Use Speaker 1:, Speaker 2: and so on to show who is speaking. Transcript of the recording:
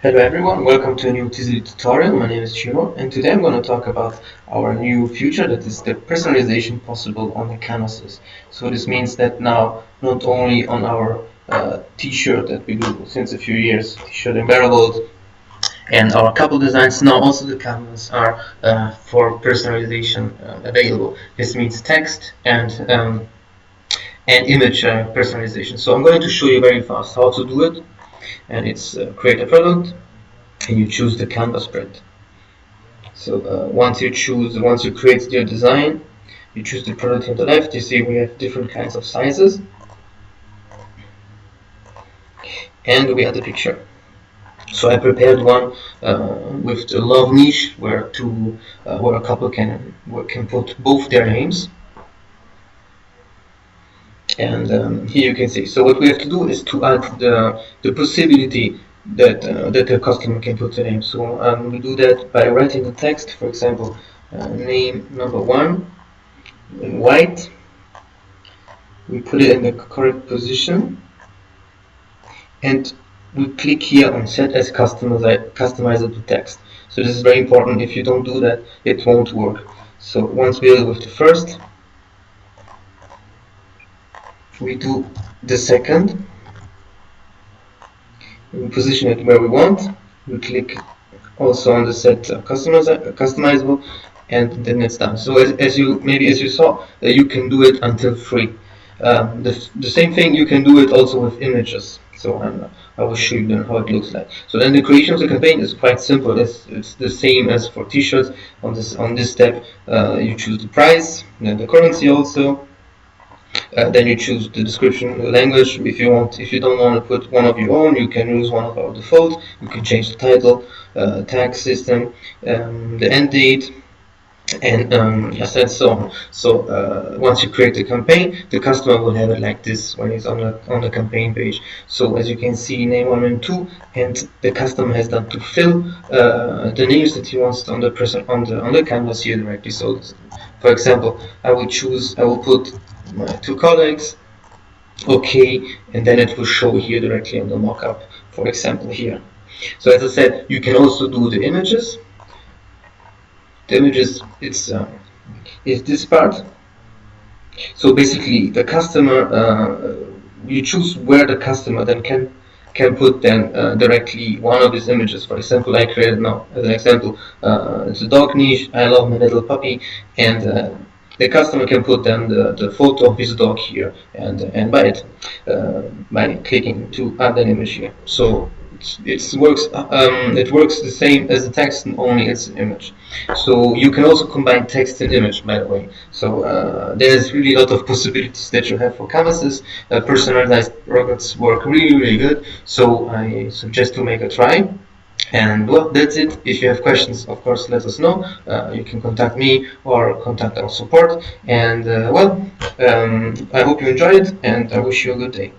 Speaker 1: Hello everyone, welcome to a new Teezily tutorial. My name is Chino, and today I'm going to talk about our new feature, that is the personalization possible on the canvases. So this means that now not only on our t-shirt that we do since a few years, t-shirt and wearables, and our couple designs, now also the canvas are for personalization available. This means text and image personalization. So I'm going to show you very fast how to do it, and it's create a product and you choose the canvas print. So once you create your design, you choose the product on the left. You see we have different kinds of sizes, and we add the picture. So I prepared one with the love niche, where a couple can put both their names. And here you can see. So what we have to do is to add the possibility that the customer can put the name. So we do that by writing the text. For example, name number 1 in white. We put it in the correct position, and we click here on set as customizable text. So this is very important. If you don't do that, it won't work. So once we are with the first, we do the second. We position it where we want. We click also on the set customizable, and then it's done. So as you saw, you can do it until free. The same thing you can do it also with images. So I will show you then how it looks like. So then the creation of the campaign is quite simple. It's the same as for t-shirts. On this step, you choose the price, then the currency also. Then you choose the description, the language. If you don't want to put one of your own, you can use one of our default. You can change the title, tag system, the end date, and yes, and so on. So once you create the campaign, the customer will have it like this when he's on the campaign page. So as you can see, name 1 and 2, and the customer has done to fill the names that he wants on the canvas here directly. So for example, I will put my 2 colleagues, okay, and then it will show here directly on the mockup, for example here. So as I said, you can also do the images. The images, is this part. So basically the customer, you choose where the customer then can put then directly one of these images. For example, I created now as an example, it's a dog niche, I love my little puppy, and the customer can put then the photo of his dog here and buy it by clicking to add an image here. So it works the same as the text, and only it's an image. So you can also combine text and image, by the way. So there's really a lot of possibilities that you have for canvases. Personalized products work really good, so I suggest to make a try. And well, that's it. If you have questions, of course, let us know. You can contact me or contact our support. And I hope you enjoyed it, and I wish you a good day.